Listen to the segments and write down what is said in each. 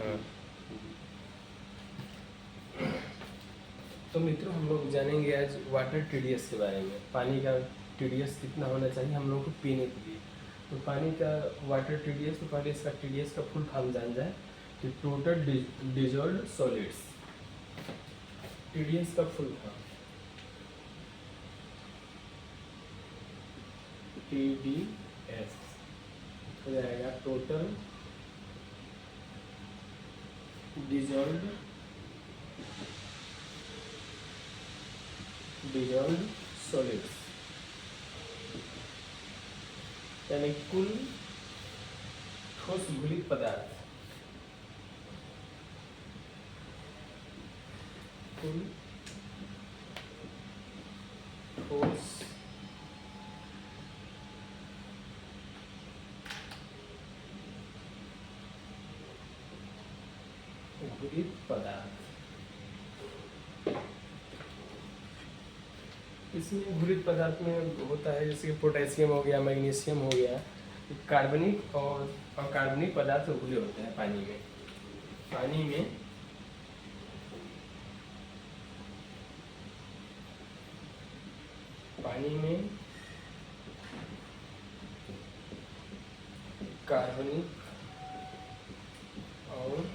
हाँ। तो मित्रों, हम लोग जानेंगे आज वाटर टीडीएस के बारे में। पानी का टीडीएस कितना होना चाहिए हम लोगों को पीने के लिए। तो पानी का वाटर टीडीएस, तो पहले इसका टीडीएस का फुल फॉर्म जान जाए कि टोटल डिजॉल्व्ड सॉलिड्स। टीडीएस का फुल फॉर्म टीडीएस हो जाएगा टोटल डिजॉल्व्ड सॉलिड्स, यानी कुल ठोस घुलित पदार्थ। कुल ठोस घुलित पदार्थ। इसमें घुलित पदार्थ में होता है जैसे कि पोटेशियम हो गया, मैग्नीशियम हो गया, कार्बनिक और अकार्बनिक पदार्थ घुले होते हैं पानी में। पानी में कार्बनिक और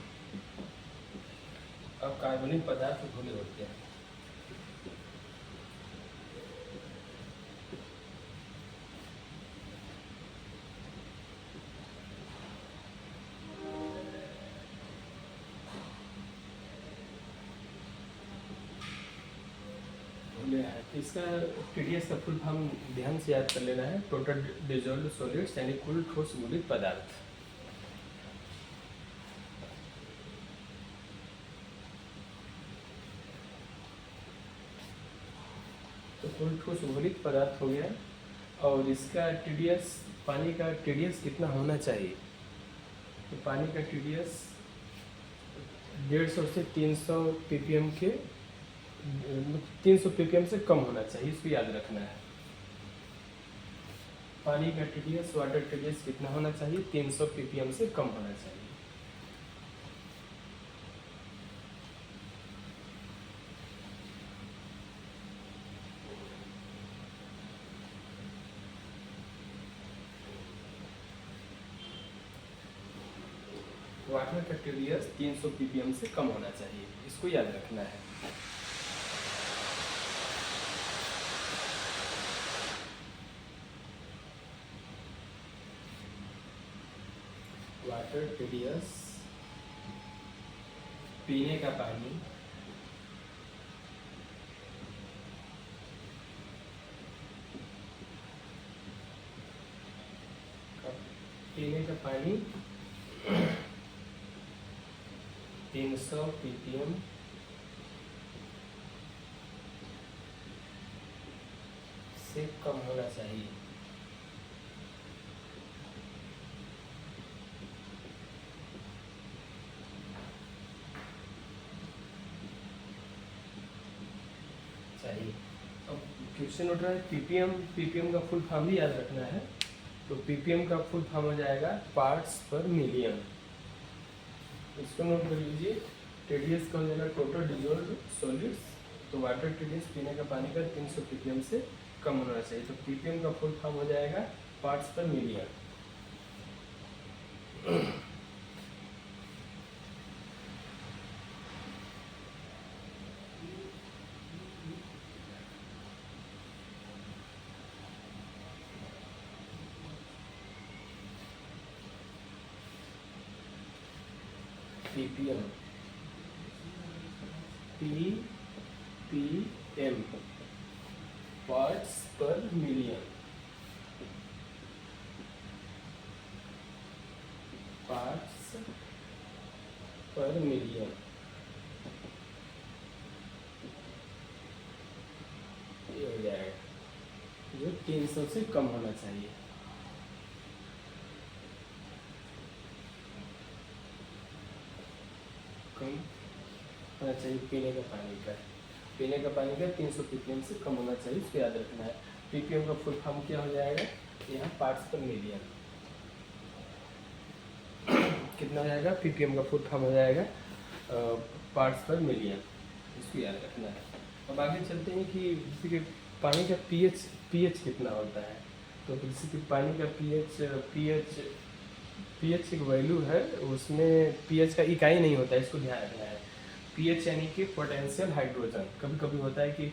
अकार्बनिक पदार्थ घुले होते हैं। इसका टीडीएस का फुल फॉर्म ध्यान से याद कर लेना है, टोटल डिजॉल्व्ड सॉलिड्स, यानी कुल ठोस घुलित पदार्थ। तो कुल ठोस घुलित पदार्थ हो गया। और इसका टीडीएस, पानी का टीडीएस कितना होना चाहिए? तो पानी का टीडीएस 150 से 300 ppm के 300 ppm से कम होना चाहिए, इसको याद रखना है। पानी का टीडीएस, वाटर टीडीएस कितना होना चाहिए? 300 ppm से कम होना चाहिए। वाटर का टीडीएस 300 ppm से कम होना चाहिए, इसको याद रखना है। वाटर टीडीएस, पीने का पानी, पीने का पानी 300 ppm से कम होना चाहिए। अब क्वेश्चन उठ रहा है पीपीएम का फुल फॉर्म भी याद रखना है। तो पीपीएम का फुल फॉर्म हो जाएगा पार्ट्स पर मिलियन। इसको नोट कर लीजिए। टीडीएस का हो जाएगा टोटल डिजॉल्व्ड सॉलिड्स। तो वाटर टीडीएस, पीने का पानी का 300 ppm से कम होना चाहिए। तो पीपीएम का फुल फॉर्म हो जाएगा पार्ट्स पर मिलियन। पीपीएम, पीपीएम पार्ट्स पर मिलियन, पार्ट्स पर मिलियन। ये हो जाएगा जो 300 से कम होना चाहिए। कम होना चाहिए पीने का पानी का। पीने का पानी का 300 ppm से कम होना चाहिए, इसको याद रखना है। ppm का फुल फॉर्म क्या हो जाएगा? यहाँ पार्ट्स पर मिलियन। कितना हो जाएगा, ppm का फुल फॉर्म हो जाएगा पार्ट्स पर मिलियन, इसको याद रखना है। अब आगे चलते हैं कि जैसे कि पानी का pH कितना होता है। तो जैसे कि पानी का pH एक वैल्यू है, उसमें pH का इकाई नहीं होता है, इसको ध्यान रखना है। pH यानी कि पोटेंशियल हाइड्रोजन। कभी कभी होता है कि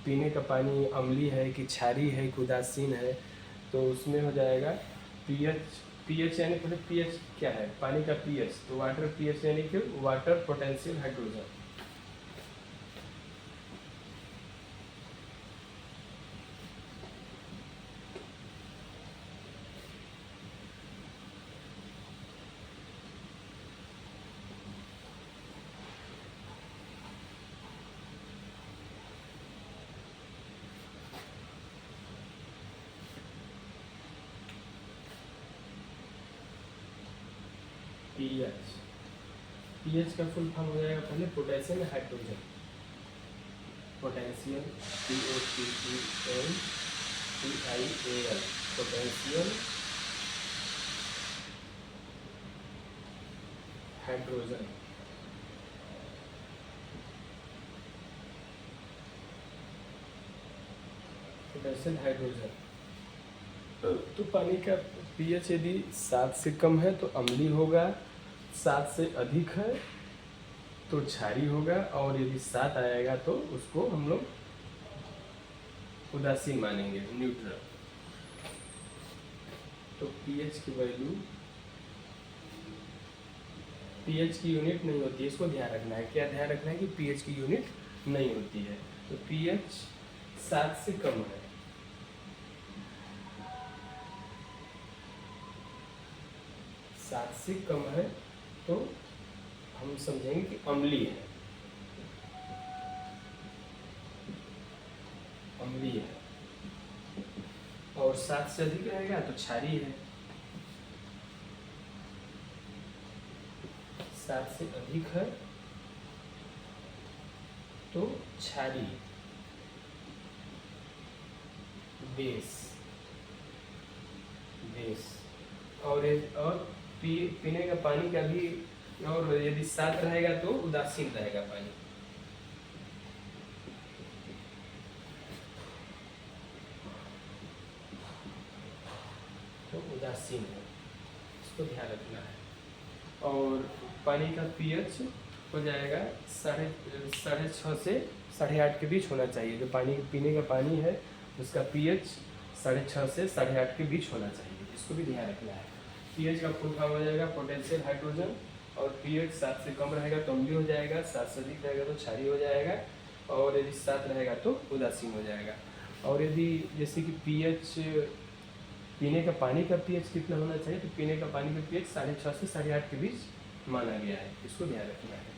पीने का पानी अम्लीय है कि क्षारीय है कि उदासीन है, तो उसमें हो जाएगा pH यानी पहले pH क्या है, पानी का pH, तो वाटर pH यानी कि वाटर पोटेंशियल हाइड्रोजन। pH का फुल फॉर्म हो जाएगा पहले potassium hydrogen, potassium POTENTIAL, potassium hydrogen. Potassium hydrogen तो पानी का pH यदि 7 से कम है तो अम्लीय होगा, 7 से अधिक है तो क्षारीय होगा, और यदि 7 आएगा तो उसको हम लोग उदासीन मानेंगे, न्यूट्रल। तो pH की वैल्यू, pH की यूनिट नहीं होती है, इसको ध्यान रखना है। क्या ध्यान रखना है कि pH की यूनिट नहीं होती है। तो pH 7 से कम है, 7 से कम है तो हम समझेंगे कि अम्लीय है, अम्लीय है, और 7 से अधिक रहेगा तो क्षारीय है। 7 से अधिक है तो क्षारीय, बेस, और पीने का पानी का भी, और यदि 7 रहेगा तो उदासीन रहेगा पानी। तो उदासीन है, इसको ध्यान रखना है। और पानी का pH हो जाएगा 6.5 से 8.5 के बीच होना चाहिए। जो पानी पीने का पानी है उसका pH 6.5 से 8.5 के बीच होना चाहिए, इसको भी ध्यान रखना है। pH का फुल फॉर्म हो जाएगा पोटेंशियल हाइड्रोजन, और pH 7 से कम रहेगा तो अम्लीय हो जाएगा, 7 से अधिक रहेगा तो क्षारीय हो जाएगा, और यदि 7 रहेगा तो उदासीन हो जाएगा। और यदि जैसे कि pH, पीने का पानी का pH कितना होना चाहिए, तो पीने का पानी का pH 6.5 से 8.5 के बीच माना गया है, इसको ध्यान रखना है।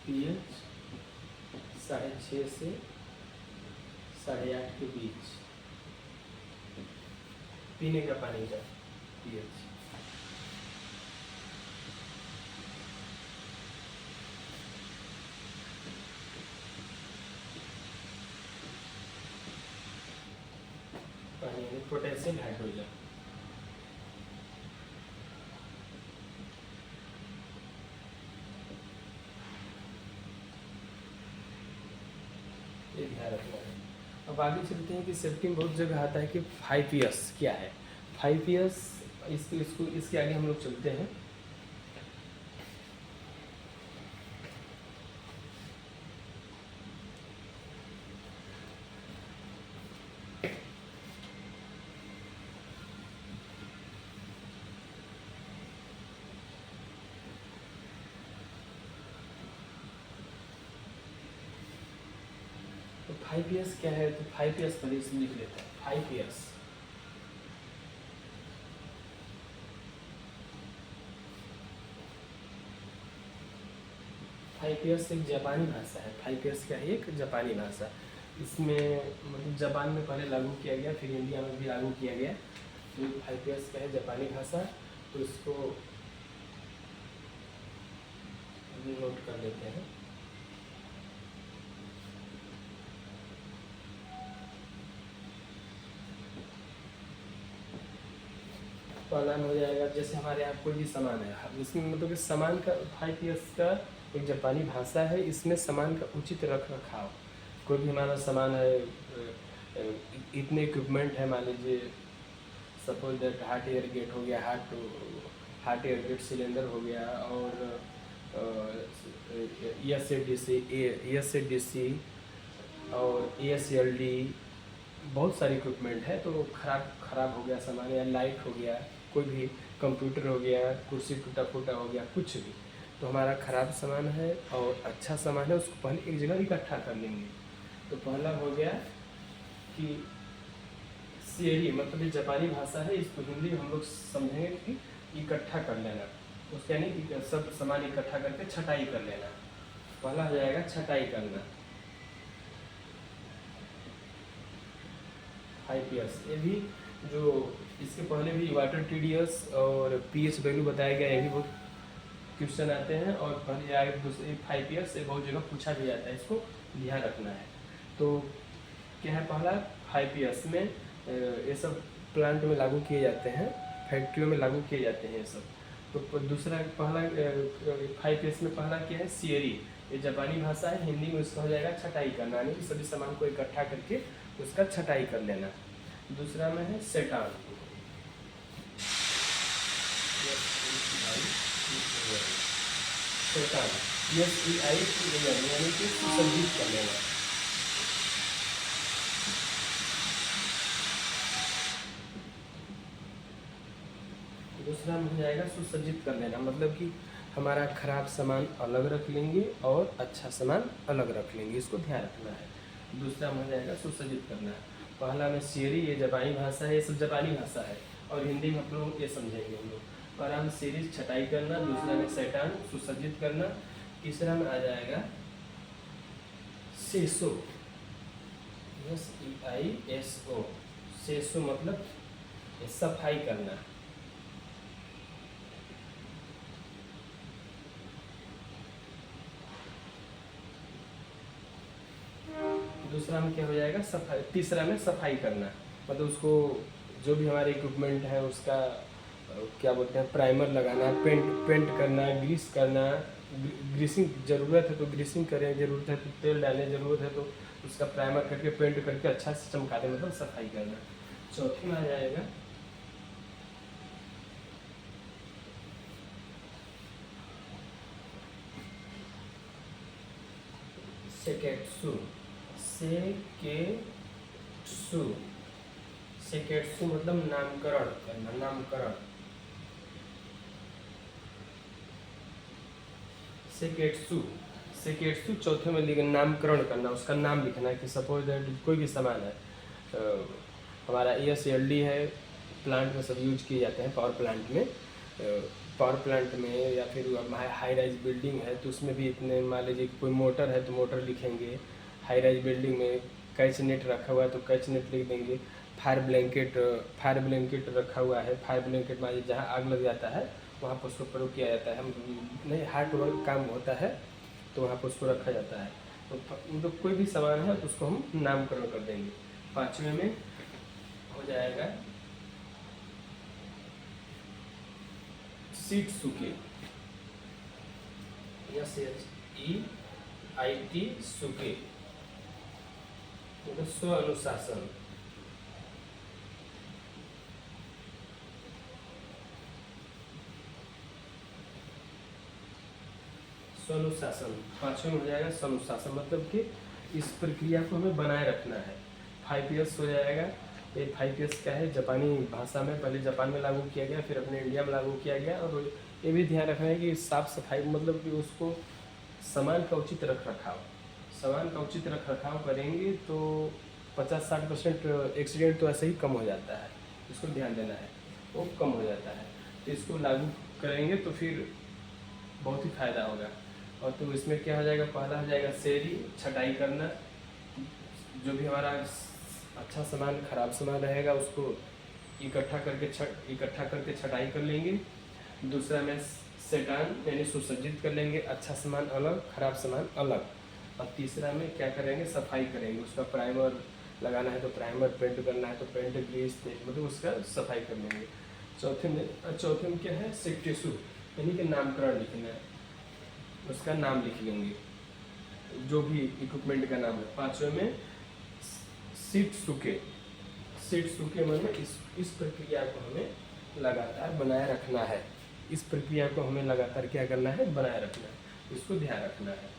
pH 6.5 से 8.5 के बीच पीने का पानी का pH। पानी में पोटेशियम हाइड्रोजन। ये ध्यान रखना है। अब आगे चलते हैं कि सेफ्टी में बहुत जगह आता है कि 5 ईयर्स क्या है। 5 ईयर्स, इसके आगे हम लोग चलते हैं। तो 5 ईयर्स क्या है, तो 5 ईयर्स पहले इसमें लिख लेते हैं। 5 ईयर्स फाइव ईयर्स एक जापानी भाषा है। 5 ईयर्स का एक जापानी भाषा, इसमें मतलब जापान में पहले लागू किया गया, फिर इंडिया में भी लागू किया गया। तो 5 ईयर्स का है जापानी भाषा, तो इसको नोट कर लेते हैं। पहला हो जाएगा, जैसे हमारे यहाँ कोई भी सामान है, इसमें मतलब कि सामान का 5 ईयर्स का एक जापानी भाषा है। इसमें सामान का उचित रख रखाव, कोई भी हमारा सामान है, इतने इक्विपमेंट है, मान लीजिए suppose that heart air gate हो गया, हार्ट एयर गेट सिलेंडर हो गया, और ESDC और ESLD, बहुत सारे इक्विपमेंट है। तो खराब हो गया सामान, या लाइट हो गया, कोई भी कंप्यूटर हो गया, कुर्सी टूटा फूटा हो गया, कुछ भी, तो हमारा ख़राब सामान है और अच्छा सामान है, उसको पहले एक जगह इकट्ठा कर लेंगे। तो पहला हो गया कि सीएरी, मतलब ये जापानी भाषा है, इसको हिंदी में हम लोग समझेंगे कि इकट्ठा कर लेना, उसका यानी कि सब सामान इकट्ठा करके छटाई कर लेना। पहला हो जाएगा छटाई करना। 5 ईयर्स, ये भी जो इसके पहले भी वाटर TDS और pH वैल्यू बताया गया, ये भी बहुत क्वेश्चन आते हैं, और पहले आगे दूसरे 5 ईयर्स से बहुत जगह पूछा भी जाता है, इसको ध्यान रखना है। तो क्या है, पहला 5 ईयर्स में ये सब प्लांट में लागू किए जाते हैं, फैक्ट्रियों में लागू किए जाते हैं ये सब। तो दूसरा पहला 5 ईयर्स में पहला क्या है, सीएरी, ये जापानी भाषा है, हिंदी में उसका हो जाएगा छटाई करना, यानी कि सभी सामान को इकट्ठा करके उसका छटाई कर लेना। दूसरा में है सेटान, सेटान SEI यानी कि सुसज्जित कर लेना। दूसरा में हो जाएगा सुसज्जित कर लेना, मतलब कि हमारा खराब सामान अलग रख लेंगे और अच्छा सामान अलग रख लेंगे, इसको ध्यान रखना है। दूसरा में हो जाएगा सुसज्जित करना। पहला में सीरी, ये जापानी भाषा है, ये सब जापानी भाषा है, और हिंदी में हम लोग ये समझेंगे हम लोग। पहला में सीरी छटाई करना, दूसरा में सेटान सुसज्जित करना, तीसरा में आ जाएगा सेसो, SEISO, सेसो मतलब सफाई करना। दूसरा में क्या हो जाएगा, सफाई। तीसरा में सफाई करना, मतलब उसको जो भी हमारे इक्विपमेंट है उसका क्या बोलते हैं, प्राइमर लगाना, पेंट करना, ग्रीस करना, ग्रीसिंग ज़रूरत है तो ग्रीसिंग करें, ज़रूरत है तो तेल डालें, ज़रूरत है तो उसका प्राइमर करके पेंट करके अच्छा से चमका दें, मतलब सफाई करना। चौथे में आ जाएगा सेकेट्सु, सेकेट्सु मतलब नामकरण करना, नामकरण। सेकेट्सु चौथे में लिखना, नामकरण करना, उसका नाम लिखना है कि सपोज दैट कोई भी सामान है, हमारा ESLD है, प्लांट में सब यूज किए जाते हैं, पावर प्लांट में या फिर हाई राइज बिल्डिंग है तो उसमें भी इतने, मान लीजिए कोई मोटर है तो मोटर लिखेंगे, हाई राइज बिल्डिंग में कैच नेट रखा हुआ है तो कैच नेट लिख देंगे, फायर ब्लैंकेट रखा हुआ है, फायर ब्लैंकेट मान लीजिए जहाँ आग लग जाता है वहाँ पर उसको प्रयोग किया जाता है, हम नहीं हार्ड वर्क काम होता है तो वहाँ पर उसको रखा जाता है। तो मतलब कोई भी सामान है तो उसको हम नामकरण कर देंगे। पाँचवें में हो जाएगा शित्सुके, SHEIT सुके, मतलब स्व अनुशासन। स्वनुशासन पाँचवें में हो जाएगा स्वनुशासन, मतलब कि इस प्रक्रिया को हमें बनाए रखना है। 5 ईयर्स हो जाएगा। ये 5 ईयर्स क्या है, जापानी भाषा में पहले जापान में लागू किया गया, फिर अपने इंडिया में लागू किया गया। और ये भी ध्यान रखना है कि साफ़ सफाई, मतलब कि उसको सामान का उचित रख रखाव करेंगे तो 50-60% एक्सीडेंट तो ऐसे ही कम हो जाता है, इसको ध्यान देना है, वो कम हो जाता है। तो इसको लागू करेंगे तो फिर बहुत ही फ़ायदा होगा। और तो इसमें क्या हो जाएगा, पहला हो जाएगा शेयरिंग, छटाई करना, जो भी हमारा अच्छा सामान खराब सामान रहेगा उसको इकट्ठा करके छटाई कर लेंगे। दूसरा में सेटान यानी सुसज्जित कर लेंगे, अच्छा सामान अलग, खराब सामान अलग। और तीसरा में क्या करेंगे, सफाई करेंगे, उसका प्राइमर लगाना है तो प्राइमर, पेंट करना है तो पेंट, ग्रीस मतलब उसका सफाई कर लेंगे। चौथे में क्या है, सेक्टेसु यानी कि नामकरण लिखना है, उसका नाम लिख लेंगे जो भी इक्विपमेंट का नाम है। पाँचवें में सीट सूखे मतलब इस प्रक्रिया को हमें लगातार बनाए रखना है। इस प्रक्रिया को हमें लगातार क्या करना है, बनाए रखना है, इसको ध्यान रखना है।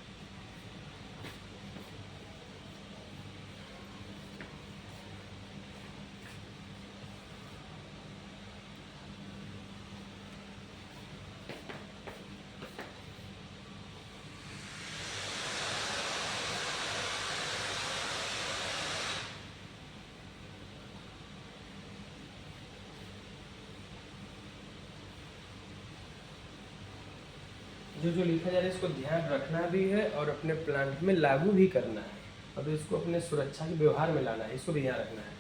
जो लिखा जा रहा है इसको ध्यान रखना भी है और अपने प्लांट में लागू भी करना है। अब इसको अपने सुरक्षा के व्यवहार में लाना है, इसको भी ध्यान रखना है।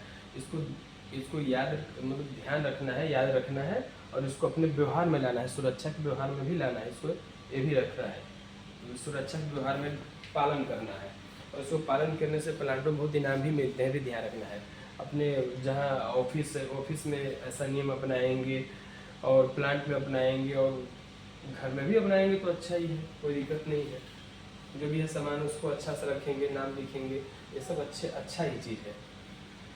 इसको याद मतलब ध्यान रखना है, याद रखना है और इसको अपने व्यवहार में लाना है, सुरक्षा के व्यवहार में भी लाना है, इसको ये भी रखना है। सुरक्षा के व्यवहार में पालन करना है और इसको पालन करने से प्लांटों में बहुत इनाम भी मिलते हैं, भी ध्यान रखना है। अपने जहाँ ऑफिस में ऐसा नियम अपनाएंगे और प्लांट में अपनाएंगे और घर में भी अपनाएंगे तो अच्छा ही है, कोई दिक्कत नहीं है। जो भी है सामान उसको अच्छा से रखेंगे, नाम लिखेंगे, ये सब अच्छा ही चीज़ है।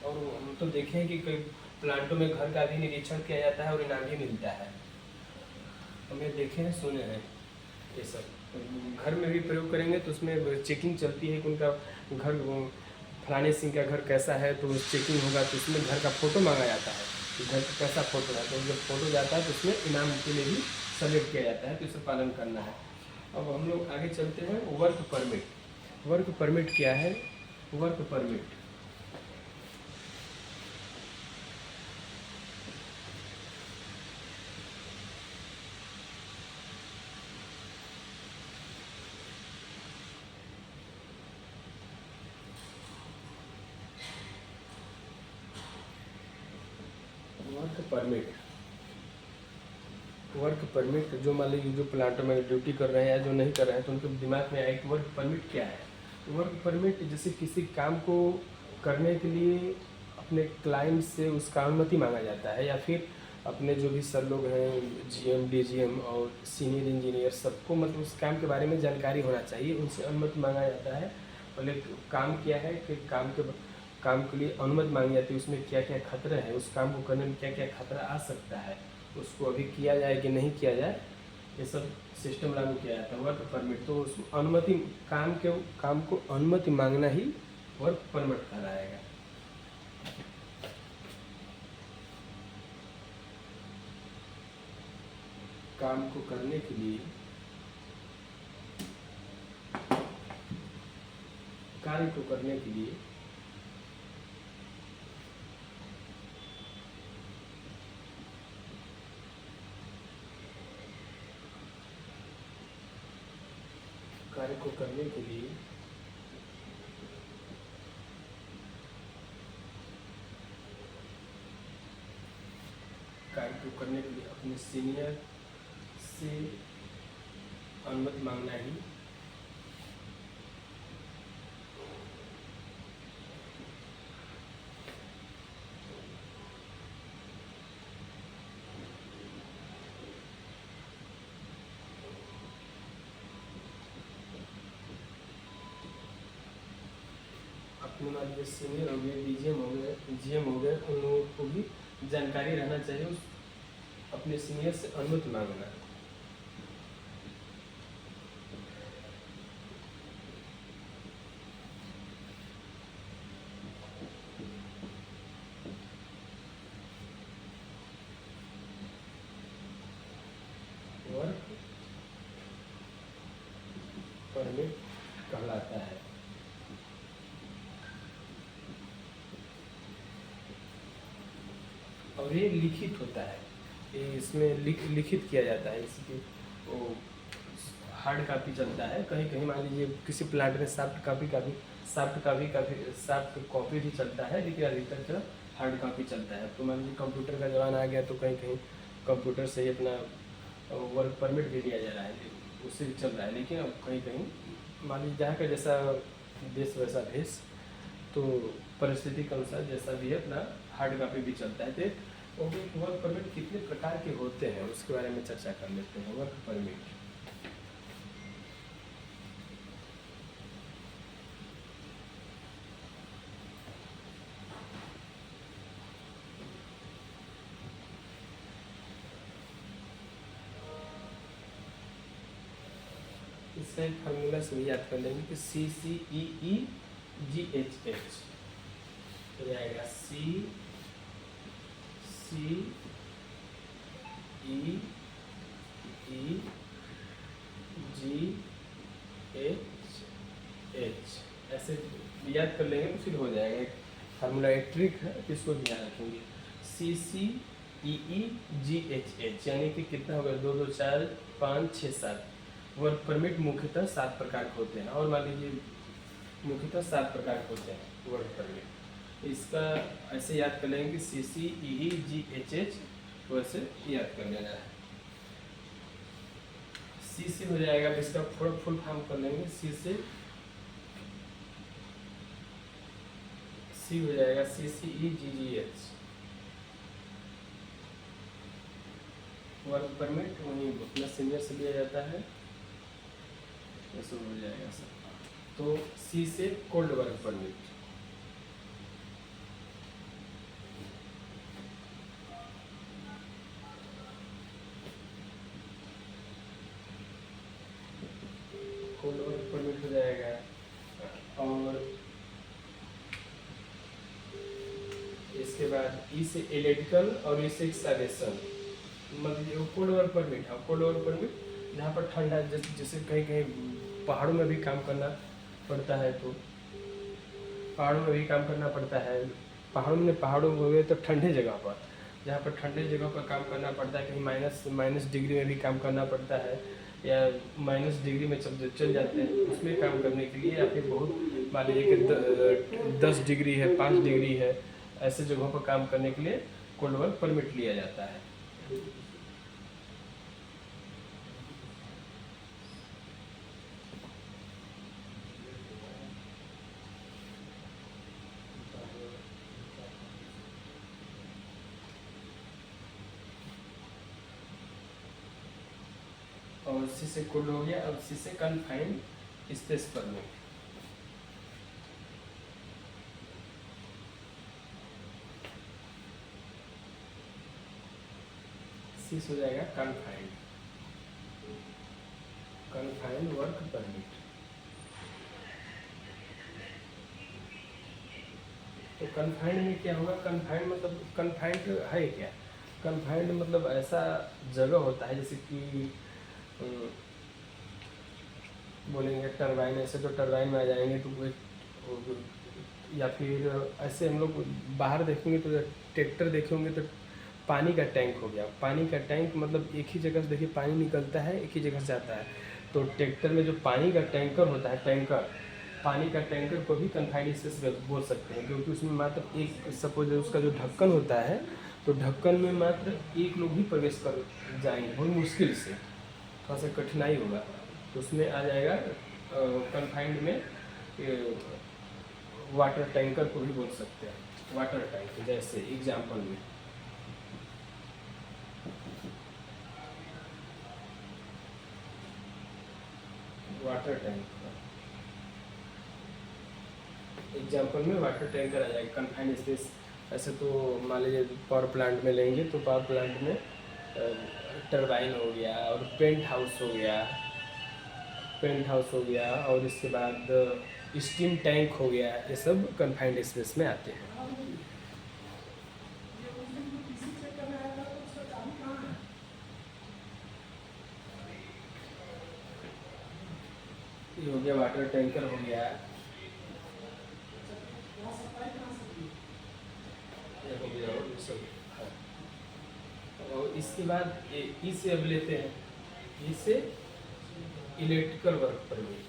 और हम तो देखें कि कई प्लांटों में घर का भी निरीक्षण किया जाता है और इनाम भी मिलता है, हमें देखे हैं, सुने हैं ये सब। घर में भी प्रयोग करेंगे तो उसमें चेकिंग चलती है कि उनका घर फलाने सिंह का घर कैसा है, तो चेकिंग होगा तो उसमें घर का फ़ोटो मांगा जाता है कि घर का कैसा फ़ोटो है, तो जब फ़ोटो जाता है तो उसमें इनाम के लिए भी सेलेक्ट किया जाता है, तो इसे पालन करना है। अब हम लोग आगे चलते हैं, वर्क परमिट। वर्क परमिट क्या है, वर्क परमिट वर्क परमिट जो मान लीजिए जो प्लांट में ड्यूटी कर रहे हैं या जो नहीं कर रहे हैं तो उनके दिमाग में आए कि वर्क परमिट क्या है। वर्क परमिट जैसे किसी काम को करने के लिए अपने क्लाइंट से उसका अनुमति मांगा जाता है, या फिर अपने जो भी सर लोग हैं, जीएम, डीजीएम और सीनियर इंजीनियर, सबको मतलब उस काम के बारे में जानकारी होना चाहिए, उनसे अनुमति मांगा जाता है। पहले काम किया है, फिर काम के लिए अनुमति मांगी जाती है, उसमें क्या क्या खतरे हैं, उस काम को करने में क्या क्या खतरा आ सकता है, उसको अभी किया जाए कि नहीं किया जाए, ये सब सिस्टम लागू किया जाता है। वर्क परमिट तो उस अनुमति काम को अनुमति मांगना ही वर्क परमिट कहलाएगा। काम को करने के लिए, कार्य को करने के लिए अपने सीनियर से अनुमति मांगना ही अपने मान लीजिए सीनियर हो गए, डीजीएम हो गए, जीएम हो गए, उन लोगों को भी जानकारी रहना चाहिए, उस अपने सीनियर से अनुमति मांगना। वर्क परमिट कहलाता है। और ये लिखित होता है, ये इसमें लिखित किया जाता है, इसकी वो हार्ड कापी चलता है, कहीं कहीं मान लीजिए किसी प्लांट में सॉफ्ट कॉपी भी चलता है, लेकिन अधिकतर तरफ हार्ड कापी चलता है। तो मान लीजिए कंप्यूटर का ज़माना आ गया तो कहीं कहीं कंप्यूटर से ही अपना वर्क परमिट भी लिया जा रहा है, उससे भी चल रहा है। लेकिन अब कहीं कहीं मान लीजिए जहाँ का जैसा देश वैसा भेष, तो परिस्थिति के अनुसार जैसा भी है अपना हार्ड कापी भी चलता है। तो वर्क परमिट कितने प्रकार के होते हैं उसके बारे में चर्चा कर लेते हैं। वर्क परमिट इसका एक फार्मूला से भी याद कर लेंगे कि CCEEGHH हो जाएगा CCEEGHH, ऐसे याद कर लेंगे तो फिर हो जाएगा। एक फार्मूला एक ट्रिक है, इसको भी याद रखेंगे। CCEEGHH यानी कि कितना होगा, 2 2 4 5 6 7। वर्क परमिट मुख्यतः 7 प्रकार के होते हैं, और मान लीजिए मुख्यतः 7 प्रकार के होते हैं वर्क परमिट। इसका ऐसे याद कर लेंगे कि CCEEGHH, वैसे याद कर लेना है। C से हो जाएगा, इसका फुल फॉर्म कर लेंगे। C हो जाएगा CCEGGH, वर्क परमिट वहीं अपना सीनियर से लिया जाता है, ऐसा हो जाएगा सर। तो C से cold work permit, cold work permit हो जाएगा। और इसके बाद ई से इलेक्ट्रिकल और ई से एक्सकावेशन, मतलब कोल्ड वर्क परमिट है। कोल्ड वर्क परमिट जहाँ पर ठंडा, जैसे कहीं कहीं पहाड़ों में भी काम करना पड़ता है, तो पहाड़ों में भी काम करना पड़ता है। पहाड़ों में हो गए तो ठंडे जगह पर, जहाँ पर ठंडे जगह पर काम करना पड़ता है, कहीं माइनस डिग्री में भी काम करना पड़ता है, या माइनस डिग्री में चल जाते हैं, उसमें काम करने के लिए, या फिर बहुत मान लीजिए कि 10 डिग्री है, 5 डिग्री है, ऐसे जगहों पर काम करने के लिए कोल्ड वर्क परमिट लिया जाता है। और सी से कोल्ड हो गया। अब सी से कन्फाइंड स्पेस परमिट, सी हो जाएगा कन्फाइंड वर्क परमिट। तो कन्फाइंड में क्या होगा, कन्फाइंड मतलब कन्फाइंड है क्या, कन्फाइंड मतलब ऐसा जगह होता है, जैसे कि बोलेंगे टरबाइन, ऐसे तो टरबाइन में आ जाएंगे तो वो, या फिर ऐसे हम लोग बाहर देखेंगे तो ट्रैक्टर देखेंगे तो पानी का टैंक हो गया। पानी का टैंक मतलब एक ही जगह से देखिए पानी निकलता है, एक ही जगह से जाता है। तो ट्रैक्टर में जो पानी का टैंकर होता है, पानी का टैंकर को भी कन्फाइंड स्पेस बोल सकते हैं, क्योंकि उसमें मात्र एक, सपोज उसका जो ढक्कन होता है, तो ढक्कन में मात्र एक लोग ही प्रवेश कर जाएंगे, बहुत मुश्किल से, थोड़ा सा कठिनाई होगा, तो उसमें आ जाएगा कन्फाइंड में। वाटर टैंकर को भी बोल सकते हैं, वाटर टैंक, जैसे एग्जाम्पल में वाटर टैंक, एग्जाम्पल में वाटर टैंकर आ जाएगा कन्फाइंड स्पेस। ऐसे तो मान लीजिए पावर प्लांट में लेंगे तो पावर प्लांट में टरबाइन हो गया, और पेंट हाउस हो गया, और इसके बाद स्टीम टैंक हो गया, ये सब कन्फाइंड स्पेस में आते हैं। ये हो गया वाटर टैंकर हो गया, और इसके बाद ई से अब लेते हैं, ई से electrical work permit.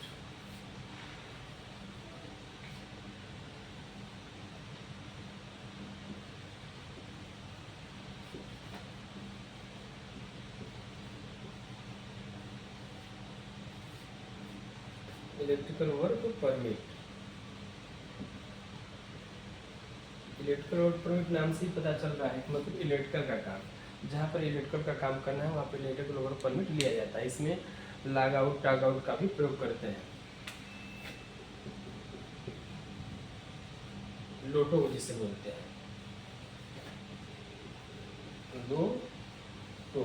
Electrical work permit, electrical work permit नाम से ही पता चल रहा है कि मतलब इलेक्ट्रिकल का काम, जहाँ पर इलेक्ट्रिकल का काम करना है वहाँ पर इलेक्ट्रिकल वर्क परमिट लिया जाता है। इसमें लॉग आउट टॉग आउट का भी प्रयोग करते हैं। लोटो जिसे बोलते हैं, लो तो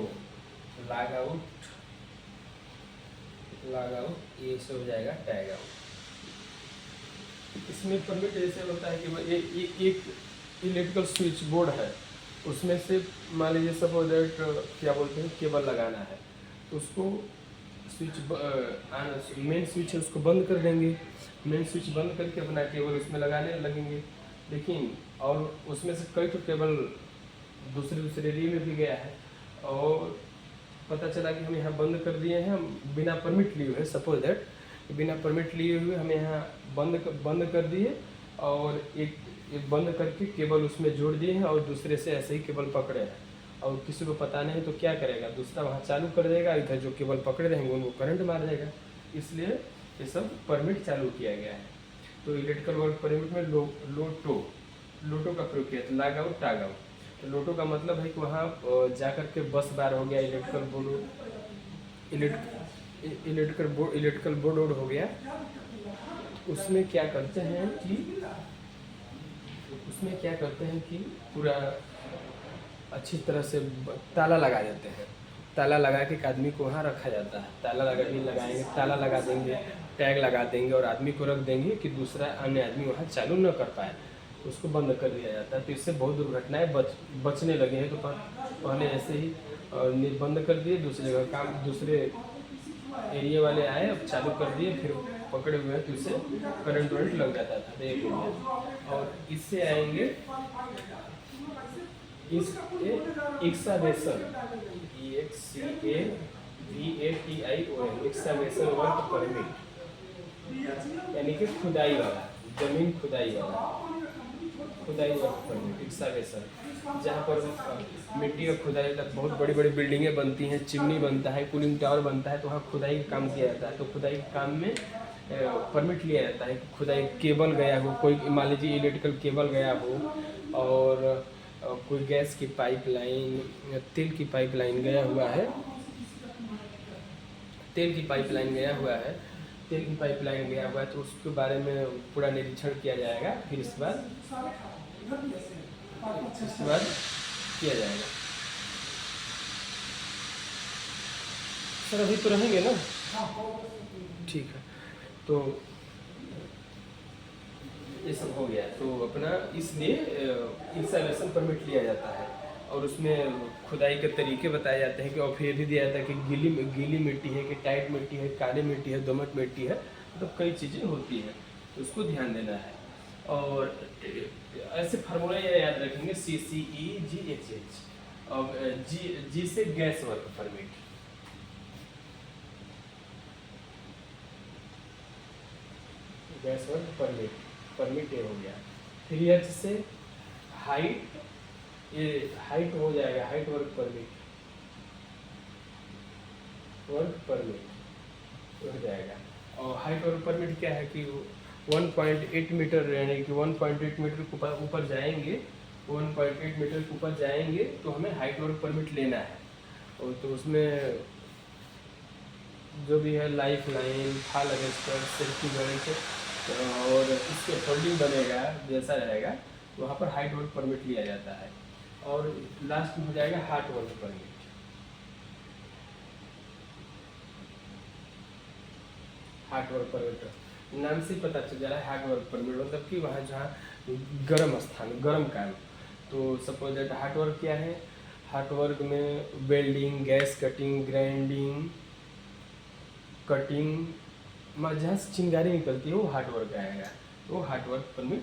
लॉग आउट, ये से हो जाएगा टैग आउट। इसमें परमिट ऐसे होता है कि एक इलेक्ट्रिकल स्विच बोर्ड है, उसमें से मान लीजिए सपोज दैट क्या बोलते हैं केबल लगाना है, तो उसको स्विच मेन स्विच है उसको बंद कर देंगे, मेन स्विच बंद करके अपना केबल उसमें लगाने लगेंगे। लेकिन और उसमें से कई तो केबल दूसरे एरिया में भी गया है और पता चला कि हम यहाँ बंद कर दिए हैं, हम बिना परमिट लिए हुए, सपोज दैट बिना परमिट लिए हुए हम यहाँ बंद कर दिए और एक बंद करके केबल उसमें जोड़ दिए हैं और दूसरे से ऐसे ही केबल पकड़े हैं और किसी को पता नहीं तो क्या करेगा, दूसरा वहाँ चालू कर देगा, इधर जो केबल पकड़े रहेंगे उनको करंट मार देगा। इसलिए ये सब परमिट चालू किया गया है। तो इलेक्ट्रिकल वर्क परमिट में लोटो का प्रयोग किया, तो लॉग आउट टॉग आउट। तो लोटो का मतलब है कि वहाँ जाकर के बस बार हो गया, इलेक्ट्रिकल बोर्ड हो गया, उसमें क्या करते हैं कि पूरा अच्छी तरह से ताला लगा देते हैं। ताला लगा के एक आदमी को वहाँ रखा जाता है, ताला लगा देंगे, टैग लगा देंगे और आदमी को रख देंगे कि दूसरा अन्य आदमी वहाँ चालू न कर पाए, उसको बंद कर दिया जाता है। तो इससे बहुत दुर्घटनाएं बचने लगे हैं। तो पहले ऐसे ही बंद कर दिए, दूसरी जगह काम दूसरे एरिया वाले आए, अब चालू कर दिए, फिर पकड़े हुए हैं तो इससे करंट वरंट लग जाता था। एक और इससे आएंगे एक्सावेशन, एक्सावेशन वर्क परमिट, यानी कि खुदाई वाला, जमीन खुदाई वाला खुदाई वर्क परमिट, एक्सावेशन, जहाँ पर मिट्टी का खुदाई, बहुत बड़ी बड़ी बिल्डिंगें बनती हैं, चिमनी बनता है, कूलिंग टावर बनता है, तो वहाँ खुदाई का काम किया जाता है। तो खुदाई के काम में परमिट लिया जाता है कि खुदाई केबल गया हो, कोई मान लीजिए इलेक्ट्रिकल केबल गया हो और कोई गैस की पाइपलाइन, तेल की पाइपलाइन गया हुआ है, तेल की पाइपलाइन गया हुआ है, तो उसके बारे में पूरा निरीक्षण किया जाएगा, फिर इसके बाद किया जाएगा। सर अभी तो रहेंगे ना? ठीक है, तो ये सब हो गया। तो अपना इसलिए इंस्टॉलेशन परमिट लिया जाता है और उसमें खुदाई के तरीके बताए जाते हैं कि और फिर भी दिया जाता है कि गीली मिट्टी है कि टाइट मिट्टी है, काली मिट्टी है, दोमट मिट्टी है, मतलब कई चीज़ें होती हैं, तो उसको ध्यान देना है। और ऐसे फार्मूला ये याद रखेंगे, CCEGHH और जी से gas work permit, gas work permit ये हो गया। 3H से हाइट, ये हाइट हो जाएगा, हाइट वर्क परमिट हो जाएगा। और हाइट वर्क परमिट क्या है कि 1.8 मीटर, यानी कि 1.8 मीटर के ऊपर जाएंगे, 1.8 मीटर के ऊपर जाएंगे तो हमें हाइट वर्क परमिट लेना है। और तो उसमें जो भी है लाइफ लाइन, फाल अरेस्टर, सेफ्टी बेल्ट और इसके फोल्डिंग बनेगा जैसा रहेगा, वहाँ पर हाइट वर्क परमिट लिया जाता है। और लास्ट में हो जाएगा heart work permit. Heart work permit नाम से पता चल जा रहा है, हार्ट वर्क परमिट मतलब कि वहाँ जहाँ गर्म स्थान, गर्म काम। तो सपोज दैट हार्ट वर्क क्या है, हार्ट वर्क में welding, gas cutting, grinding, cutting, जहाँ से चिंगारी निकलती है वो हार्ट वर्क आएगा, तो हार्ट वर्क परमिट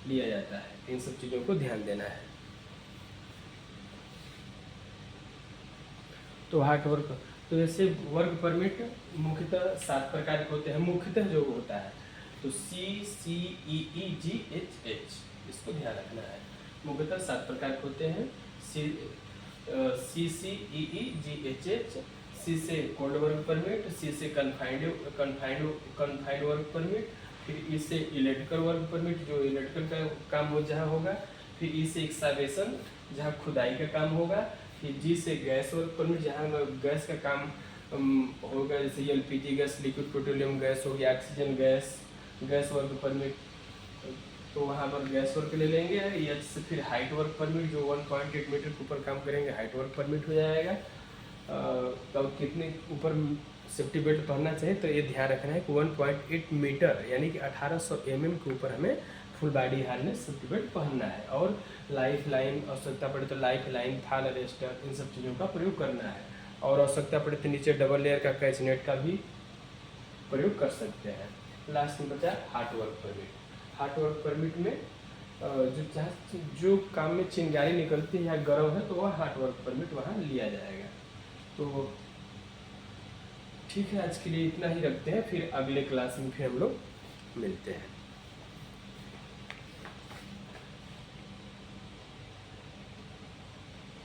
लिया जाता है। इन सब चीज़ों को ध्यान देना है। तो हार्ट वर्क तो ऐसे वर्क परमिट मुख्यतः 7 प्रकार के होते हैं, मुख्यतः जो होता है। तो CCEEGHH इसको ध्यान रखना है। मुख्यतः 7 प्रकार के होते हैं। CCEEGHH, C से कोल्ड वर्क परमिट, C से कन्फाइंड वर्क परमिट, फिर E से इलेक्ट्रिकल वर्क परमिट जो इलेक्ट्रिकल का काम हो जहाँ होगा, फिर E से एक्सकावेशन जहाँ खुदाई का काम होगा, फिर G से गैस वर्क परमिट जहाँ गैस का काम होगा, जैसे LPG gas, liquid petroleum gas हो गया, ऑक्सीजन गैस वर्क परमिट, तो वहाँ पर गैस वर्क ले लेंगे। H से फिर हाइट वर्क परमिट जो 1.8 मीटर के ऊपर काम करेंगे, हाइट वर्क परमिट हो जाएगा। तब कितने ऊपर सेफ्टी बेल्ट पहनना चाहिए, तो ये ध्यान रखना है कि 1.8 मीटर यानी कि 1800 mm के ऊपर हमें full body harness safety belt पहनना है। और लाइफ लाइन, आवश्यकता पड़े तो लाइफ लाइन, फॉल अरेस्टर, इन सब चीज़ों का प्रयोग करना है। और आवश्यकता पड़े तो नीचे डबल लेयर का कैच नेट का भी प्रयोग कर सकते हैं। लास्ट में बचा heart work permit. Heart work permit में जो काम में चिंगारी निकलती है या गर्म है, तो वह हार्ट वर्क परमिट वहाँ लिया जाएगा। तो ठीक है, आज के लिए इतना ही रखते हैं, फिर अगले क्लास में फिर हम लोग मिलते हैं।